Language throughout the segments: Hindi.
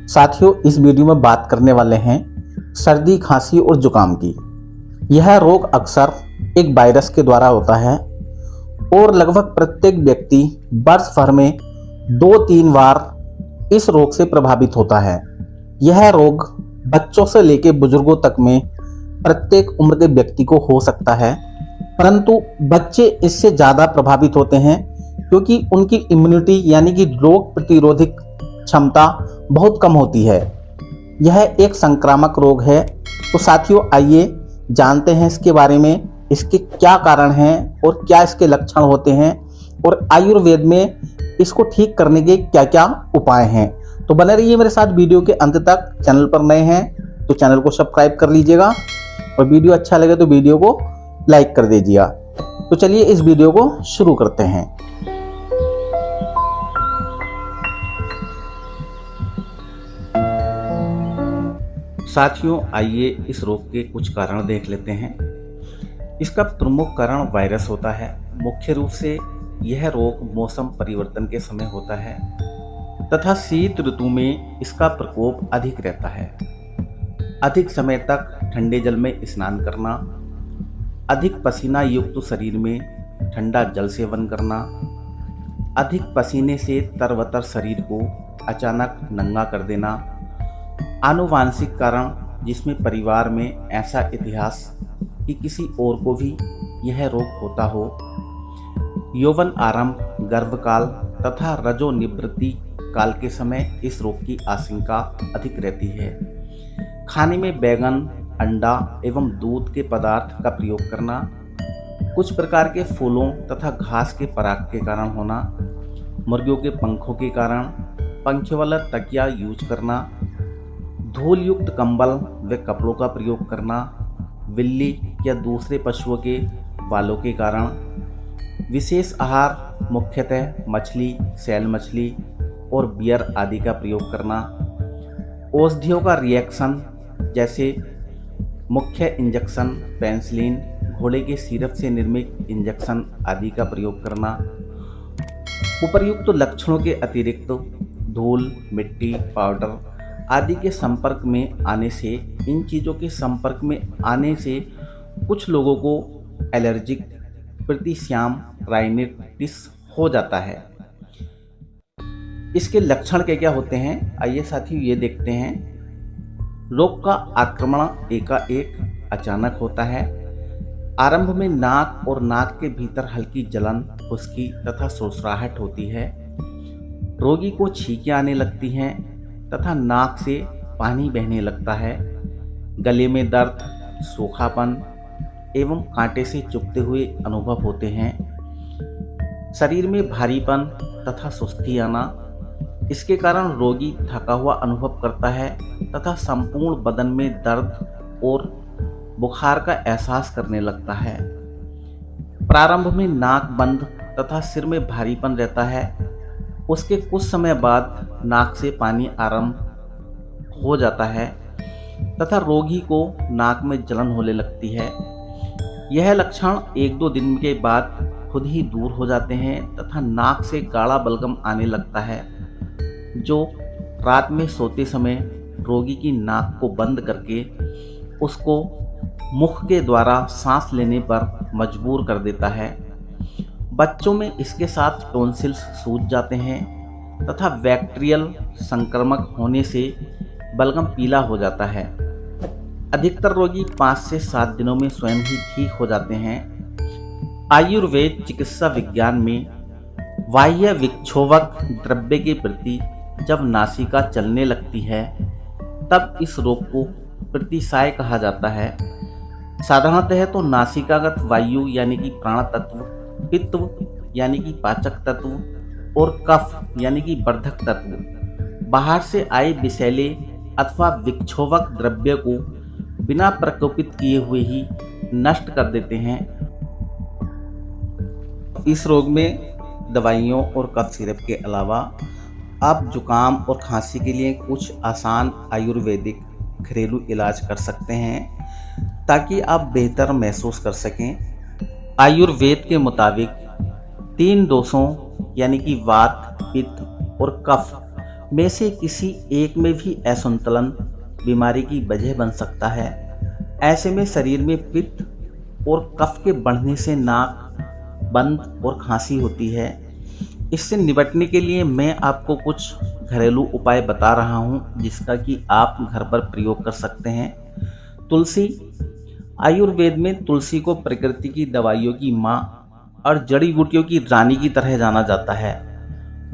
साथियों, इस वीडियो में बात करने वाले हैं सर्दी, खांसी और जुकाम की। यह रोग अक्सर एक वायरस के द्वारा होता है और लगभग प्रत्येक व्यक्ति वर्ष भर में 2-3 बार इस रोग से प्रभावित होता है। यह रोग बच्चों से लेकर बुजुर्गों तक में प्रत्येक उम्र के व्यक्ति को हो सकता है, परंतु बच्चे इससे ज़्यादा प्रभावित होते हैं क्योंकि उनकी इम्यूनिटी यानी कि रोग प्रतिरोधक क्षमता बहुत कम होती है। यह एक संक्रामक रोग है। तो साथियों, आइए जानते हैं इसके बारे में, इसके क्या कारण हैं और क्या इसके लक्षण होते हैं और आयुर्वेद में इसको ठीक करने के क्या क्या उपाय हैं। तो बने रहिए मेरे साथ वीडियो के अंत तक। चैनल पर नए हैं तो चैनल को सब्सक्राइब कर लीजिएगा और वीडियो अच्छा लगे तो वीडियो को लाइक कर दीजिएगा। तो चलिए इस वीडियो को शुरू करते हैं। साथियों, आइए इस रोग के कुछ कारण देख लेते हैं। इसका प्रमुख कारण वायरस होता है। मुख्य रूप से यह रोग मौसम परिवर्तन के समय होता है तथा शीत ऋतु में इसका प्रकोप अधिक रहता है। अधिक समय तक ठंडे जल में स्नान करना, अधिक पसीना युक्त शरीर में ठंडा जल सेवन करना, अधिक पसीने से तरबतर शरीर को अचानक नंगा कर देना, आनुवांशिक कारण जिसमें परिवार में ऐसा इतिहास कि किसी और को भी यह रोग होता हो, यौवन आरंभ, गर्भकाल तथा रजोनिवृत्ति काल के समय इस रोग की आशंका अधिक रहती है। खाने में बैगन, अंडा एवं दूध के पदार्थ का प्रयोग करना, कुछ प्रकार के फूलों तथा घास के पराग के कारण होना, मुर्गियों के पंखों के कारण पंखे वाला तकिया यूज करना, धूल युक्त कंबल व कपड़ों का प्रयोग करना, बिल्ली या दूसरे पशुओं के बालों के कारण, विशेष आहार मुख्यतः मछली, सैल मछली और बियर आदि का प्रयोग करना, औषधियों का रिएक्शन जैसे मुख्य इंजेक्शन, पेनिसिलिन, घोड़े के सिरप से निर्मित इंजेक्शन आदि का प्रयोग करना, उपर्युक्त लक्षणों के अतिरिक्त धूल, मिट्टी, पाउडर आदि के संपर्क में आने से, इन चीज़ों के संपर्क में आने से कुछ लोगों को एलर्जिक प्रतिश्याम राइनिटिस हो जाता है। इसके लक्षण क्या क्या होते हैं, आइए साथियों ये देखते हैं। रोग का आक्रमण एकाएक अचानक होता है। आरंभ में नाक और नाक के भीतर हल्की जलन, खुश्की तथा सुरसुराहट होती है। रोगी को छींकें आने लगती हैं तथा नाक से पानी बहने लगता है। गले में दर्द, सूखापन एवं कांटे से चुभते हुए अनुभव होते हैं। शरीर में भारीपन तथा सुस्ती आना। इसके कारण रोगी थका हुआ अनुभव करता है तथा संपूर्ण बदन में दर्द और बुखार का एहसास करने लगता है। प्रारंभ में नाक बंद तथा सिर में भारीपन रहता है। उसके कुछ समय बाद नाक से पानी आरंभ हो जाता है तथा रोगी को नाक में जलन होने लगती है। यह लक्षण 1-2 दिन के बाद खुद ही दूर हो जाते हैं तथा नाक से गाढ़ा बलगम आने लगता है, जो रात में सोते समय रोगी की नाक को बंद करके उसको मुख के द्वारा सांस लेने पर मजबूर कर देता है। बच्चों में इसके साथ टॉन्सिल्स सूज जाते हैं तथा बैक्टीरियल संक्रमक होने से बलगम पीला हो जाता है। अधिकतर रोगी 5 से 7 दिनों में स्वयं ही ठीक हो जाते हैं। आयुर्वेद चिकित्सा विज्ञान में बाह्य विक्षोभक द्रव्य के प्रति जब नासिका चलने लगती है तब इस रोग को प्रतिसाय कहा जाता है। साधारणतः तो नासिकागत वायु यानी कि प्राण तत्व, पित्त यानी कि पाचक तत्व और कफ यानी कि वर्धक तत्व बाहर से आए विषैले अथवा विक्षोभक द्रव्य को बिना प्रकोपित किए हुए ही नष्ट कर देते हैं। इस रोग में दवाइयों और कफ सिरप के अलावा आप जुकाम और खांसी के लिए कुछ आसान आयुर्वेदिक घरेलू इलाज कर सकते हैं ताकि आप बेहतर महसूस कर सकें। आयुर्वेद के मुताबिक 3 दोषों यानी कि वात, पित्त और कफ में से किसी एक में भी असंतुलन बीमारी की वजह बन सकता है। ऐसे में शरीर में पित्त और कफ के बढ़ने से नाक बंद और खांसी होती है। इससे निपटने के लिए मैं आपको कुछ घरेलू उपाय बता रहा हूँ, जिसका कि आप घर पर प्रयोग कर सकते हैं। तुलसी। आयुर्वेद में तुलसी को प्रकृति की दवाइयों की माँ और जड़ी बूटियों की रानी की तरह जाना जाता है।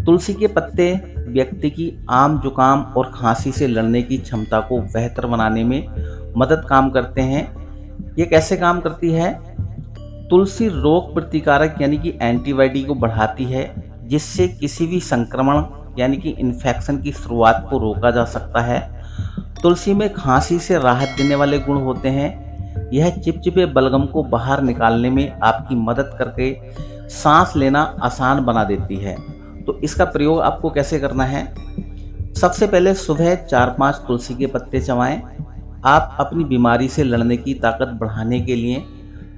तुलसी के पत्ते व्यक्ति की आम जुकाम और खांसी से लड़ने की क्षमता को बेहतर बनाने में मदद काम करते हैं। ये कैसे काम करती है? तुलसी रोग प्रतिकारक यानी कि एंटीबॉडी को बढ़ाती है, जिससे किसी भी संक्रमण यानी कि इन्फेक्शन की शुरुआत को रोका जा सकता है। तुलसी में खांसी से राहत देने वाले गुण होते हैं। यह चिपचिपे बलगम को बाहर निकालने में आपकी मदद करके सांस लेना आसान बना देती है। तो इसका प्रयोग आपको कैसे करना है? सबसे पहले सुबह 4-5 तुलसी के पत्ते चबाएं। आप अपनी बीमारी से लड़ने की ताकत बढ़ाने के लिए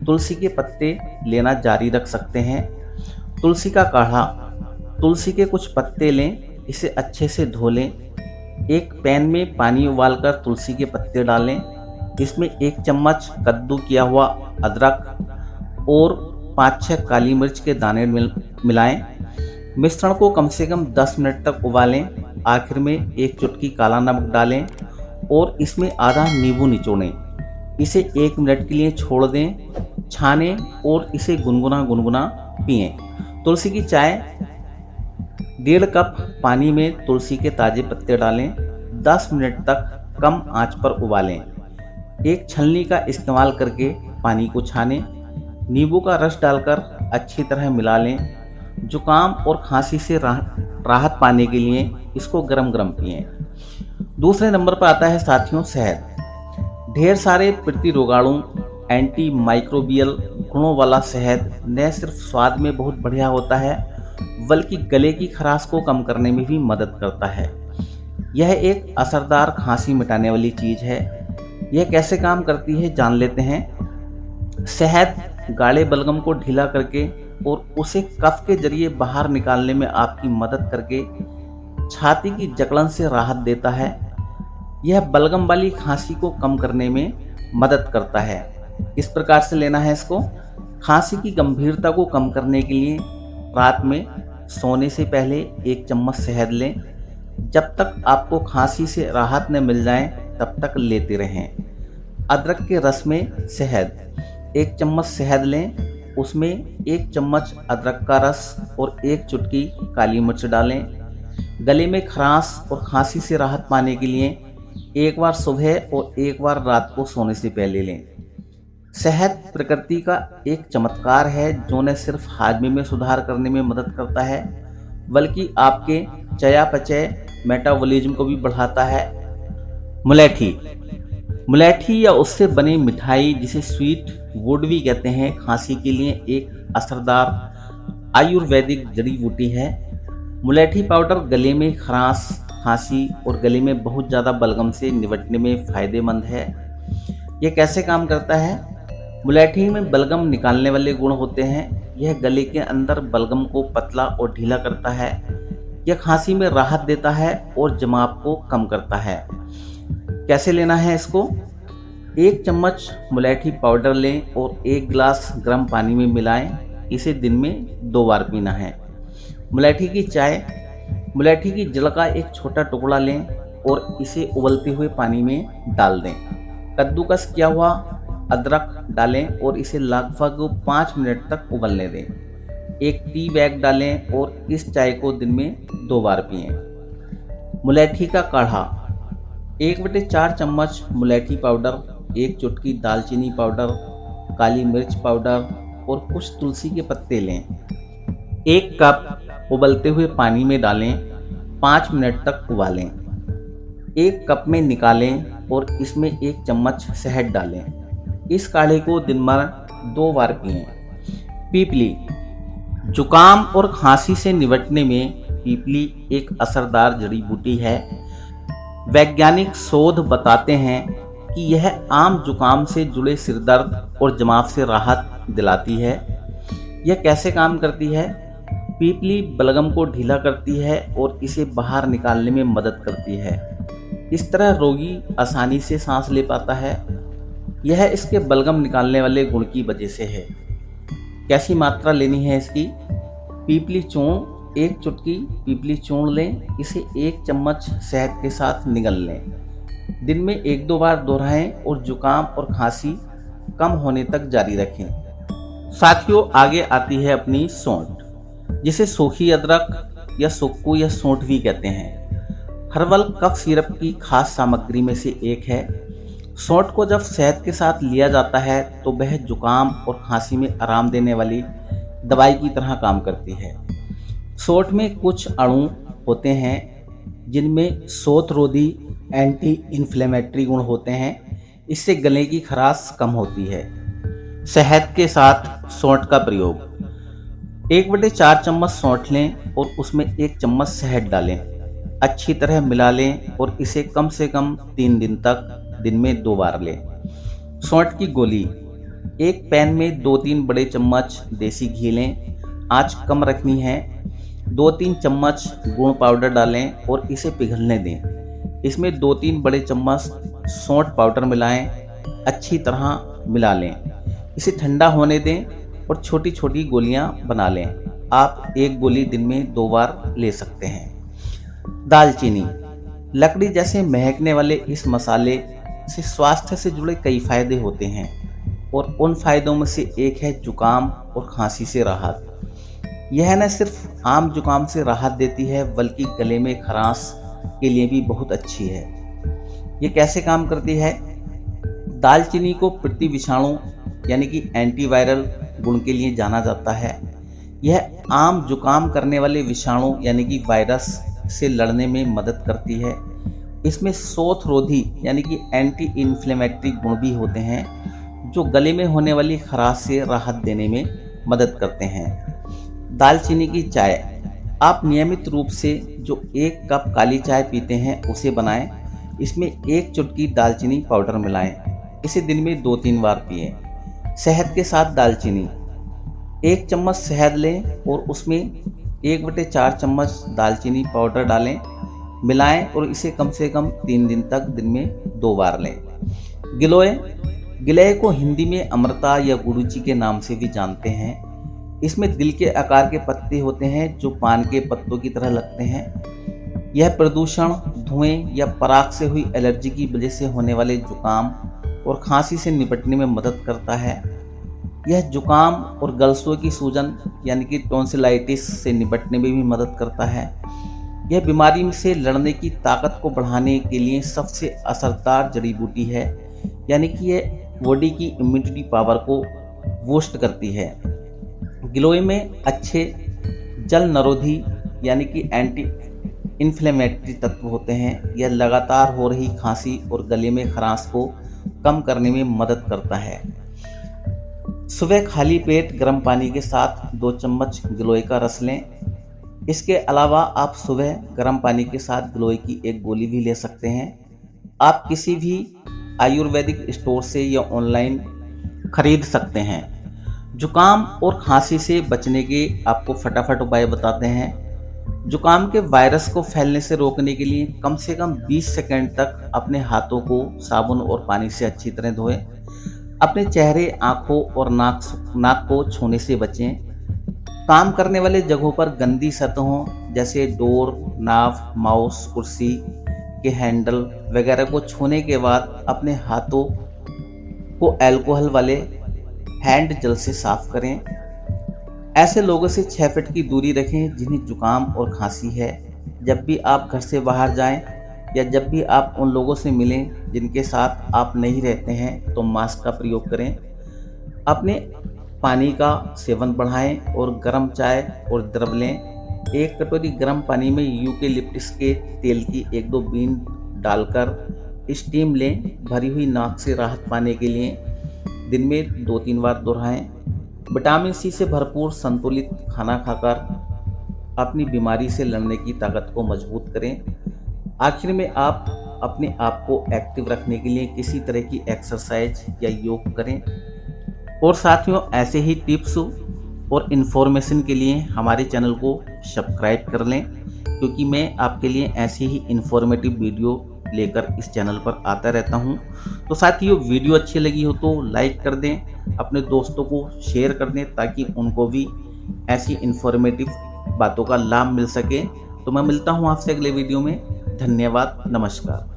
तुलसी के पत्ते लेना जारी रख सकते हैं। तुलसी का काढ़ा। तुलसी के कुछ पत्ते लें, इसे अच्छे से धो लें। एक पैन में पानी उबालकर तुलसी के पत्ते डालें। इसमें 1 चम्मच कद्दू किया हुआ अदरक और 5-6 काली मिर्च के दाने मिलाएं। मिश्रण को कम से कम 10 मिनट तक उबालें। आखिर में 1 चुटकी काला नमक डालें और इसमें आधा नींबू निचोड़ें। इसे 1 मिनट के लिए छोड़ दें, छानें और इसे गुनगुना पिएं। तुलसी की चाय। 1.5 कप पानी में तुलसी के ताजे पत्ते डालें। 10 मिनट तक कम आंच पर उबालें। एक छलनी का इस्तेमाल करके पानी को छानें। नींबू का रस डालकर अच्छी तरह मिला लें। जुकाम और खांसी से राहत पाने के लिए इसको गरम गरम पिएं। दूसरे नंबर पर आता है साथियों शहद। ढेर सारे प्रतिरोगाणु एंटी माइक्रोबियल गुणों वाला शहद न सिर्फ स्वाद में बहुत बढ़िया होता है, बल्कि गले की खराश को कम करने में भी मदद करता है। यह एक असरदार खांसी मिटाने वाली चीज़ है। यह कैसे काम करती है जान लेते हैं। शहद गाढ़े बलगम को ढीला करके और उसे कफ के जरिए बाहर निकालने में आपकी मदद करके छाती की जकड़न से राहत देता है। यह बलगम वाली खांसी को कम करने में मदद करता है। इस प्रकार से लेना है इसको। खांसी की गंभीरता को कम करने के लिए रात में सोने से पहले 1 चम्मच शहद लें। जब तक आपको खांसी से राहत न मिल जाए तब तक लेते रहें। अदरक के रस में शहद। 1 चम्मच शहद लें, उसमें 1 चम्मच अदरक का रस और 1 चुटकी काली मिर्च डालें। गले में खराश और खांसी से राहत पाने के लिए एक बार सुबह और एक बार रात को सोने से पहले लें। शहद प्रकृति का एक चमत्कार है जो न सिर्फ हाजमे में सुधार करने में मदद करता है, बल्कि आपके चयापचय मेटाबॉलिज्म को भी बढ़ाता है। मुलैठी या उससे बनी मिठाई, जिसे स्वीट वुड भी कहते हैं, खांसी के लिए एक असरदार आयुर्वेदिक जड़ी बूटी है। मुलैठी पाउडर गले में खराश, खांसी और गले में बहुत ज़्यादा बलगम से निपटने में फ़ायदेमंद है। यह कैसे काम करता है? मुलैठी में बलगम निकालने वाले गुण होते हैं। यह गले के अंदर बलगम को पतला और ढीला करता है। यह खांसी में राहत देता है और जमाव को कम करता है। कैसे लेना है इसको? 1 चम्मच मुलैठी पाउडर लें और 1 गिलास गर्म पानी में मिलाएं। इसे दिन में 2 बार पीना है। मुलैठी की चाय। मुलैठी की जड़ का एक छोटा टुकड़ा लें और इसे उबलते हुए पानी में डाल दें। कद्दूकस किया हुआ अदरक डालें और इसे लगभग 5 मिनट तक उबलने दें। 1 टी बैग डालें और इस चाय को दिन में 2 बार पिएं। मुलैठी का काढ़ा। 1/4 चम्मच मुलैठी पाउडर, 1 चुटकी दालचीनी पाउडर, काली मिर्च पाउडर और कुछ तुलसी के पत्ते लें। 1 कप उबलते हुए पानी में डालें, 5 मिनट तक उबालें। 1 कप में निकालें और इसमें 1 चम्मच शहद डालें। इस काढ़े को दिन भर 2 बार पिएं। पीपली। जुकाम और खांसी से निपटने में पीपली एक असरदार जड़ी बूटी है। वैज्ञानिक शोध बताते हैं कि यह आम जुकाम से जुड़े सिरदर्द और जमाव से राहत दिलाती है। यह कैसे काम करती है? पीपली बलगम को ढीला करती है और इसे बाहर निकालने में मदद करती है। इस तरह रोगी आसानी से सांस ले पाता है। यह इसके बलगम निकालने वाले गुण की वजह से है। कैसी मात्रा लेनी है इसकी? पीपली चूर्ण, 1 चुटकी पीपली चूर्ण लें। इसे 1 चम्मच शहद के साथ निगल लें। दिन में 1-2 बार दोहराएं और जुकाम और खांसी कम होने तक जारी रखें। साथियों, आगे आती है अपनी सौंठ, जिसे सूखी अदरक या सुक्कू या सौंठ भी कहते हैं। हर्बल कफ सिरप की खास सामग्री में से एक है। सौंठ को जब शहद के साथ लिया जाता है तो वह जुकाम और खांसी में आराम देने वाली दवाई की तरह काम करती है। सौंठ में कुछ अणु होते हैं जिनमें शोथरोधी एंटी इन्फ्लेमेटरी गुण होते हैं। इससे गले की खराश कम होती है। शहद के साथ सौंठ का प्रयोग। 1/4 चम्मच सौंठ लें और उसमें 1 चम्मच शहद डालें। अच्छी तरह मिला लें और इसे कम से कम 3 दिन तक दिन में 2 बार लें। सौंठ की गोली। एक पैन में 2-3 बड़े चम्मच देसी घी लें। आंच कम रखनी है। 2-3 चम्मच गुड़ पाउडर डालें और इसे पिघलने दें। इसमें 2-3 बड़े चम्मच सौंठ पाउडर मिलाएं। अच्छी तरह मिला लें। इसे ठंडा होने दें और छोटी छोटी गोलियां बना लें। आप 1 गोली दिन में 2 बार ले सकते हैं। दालचीनी। लकड़ी जैसे महकने वाले इस मसाले से स्वास्थ्य से जुड़े कई फायदे होते हैं और उन फायदों में से एक है जुकाम और खांसी से राहत। यह न सिर्फ आम जुकाम से राहत देती है बल्कि गले में खराश के लिए भी बहुत अच्छी है। ये कैसे काम करती है? दालचीनी को प्रति विषाणु यानी कि एंटीवायरल गुण के लिए जाना जाता है। यह आम जुकाम करने वाले विषाणु यानी कि वायरस से लड़ने में मदद करती है। इसमें शोथरोधी यानी कि एंटी इन्फ्लेमेटरी गुण भी होते हैं जो गले में होने वाली खराश से राहत देने में मदद करते हैं। दालचीनी की चाय। आप नियमित रूप से जो 1 कप काली चाय पीते हैं उसे बनाएं। इसमें 1 चुटकी दालचीनी पाउडर मिलाएं। इसे दिन में 2-3 बार पिएं। शहद के साथ दालचीनी। 1 चम्मच शहद लें और उसमें 1/4 चम्मच दालचीनी पाउडर डालें। मिलाएं और इसे कम से कम 3 दिन तक दिन में 2 बार लें। गिलोय। गिलोय को हिंदी में अमृता या गुड़ूची के नाम से भी जानते हैं। इसमें दिल के आकार के पत्ते होते हैं जो पान के पत्तों की तरह लगते हैं। यह प्रदूषण, धुएं या पराग से हुई एलर्जी की वजह से होने वाले जुकाम और खांसी से निपटने में मदद करता है। यह जुकाम और गलसों की सूजन यानी कि टॉन्सिलाइटिस से निपटने में भी मदद करता है। यह बीमारी से लड़ने की ताकत को बढ़ाने के लिए सबसे असरदार जड़ी बूटी है, यानी कि यह बॉडी की इम्यूनिटी पावर को बूस्ट करती है। गिलोय में अच्छे जल निरोधी यानी कि एंटी इन्फ्लेमेटरी तत्व होते हैं। यह लगातार हो रही खांसी और गले में खराश को कम करने में मदद करता है। सुबह खाली पेट गर्म पानी के साथ 2 चम्मच गिलोय का रस लें। इसके अलावा आप सुबह गर्म पानी के साथ गिलोय की 1 गोली भी ले सकते हैं। आप किसी भी आयुर्वेदिक स्टोर से या ऑनलाइन खरीद सकते हैं। जुकाम और खांसी से बचने के आपको फटाफट उपाय बताते हैं। जुकाम के वायरस को फैलने से रोकने के लिए कम से कम 20 सेकंड तक अपने हाथों को साबुन और पानी से अच्छी तरह धोएं। अपने चेहरे, आंखों और नाक को छूने से बचें। काम करने वाले जगहों पर गंदी सतहों जैसे डोर, नाव, माउस, कुर्सी के हैंडल वगैरह को छूने के बाद अपने हाथों को अल्कोहल वाले हैंड जेल से साफ करें। ऐसे लोगों से 6 फीट की दूरी रखें जिन्हें जुकाम और खांसी है। जब भी आप घर से बाहर जाएं या जब भी आप उन लोगों से मिलें जिनके साथ आप नहीं रहते हैं तो मास्क का प्रयोग करें। अपने पानी का सेवन बढ़ाएं और गर्म चाय और द्रव लें। 1 कटोरी गर्म पानी में यूकेलिप्टस के तेल की 1-2 बूंद डालकर स्टीम लें। भरी हुई नाक से राहत पाने के लिए दिन में 2-3 बार दोहराएं। विटामिन सी से भरपूर संतुलित खाना खाकर अपनी बीमारी से लड़ने की ताकत को मजबूत करें। आखिर में आप अपने आप को एक्टिव रखने के लिए किसी तरह की एक्सरसाइज या योग करें। और साथियों, ऐसे ही टिप्स और इन्फॉर्मेशन के लिए हमारे चैनल को सब्सक्राइब कर लें, क्योंकि मैं आपके लिए ऐसी ही इन्फॉर्मेटिव वीडियो लेकर इस चैनल पर आता रहता हूं। तो साथियों, वीडियो अच्छी लगी हो तो लाइक कर दें, अपने दोस्तों को शेयर कर दें, ताकि उनको भी ऐसी इन्फॉर्मेटिव बातों का लाभ मिल सके। तो मैं मिलता हूं आपसे अगले वीडियो में। धन्यवाद, नमस्कार।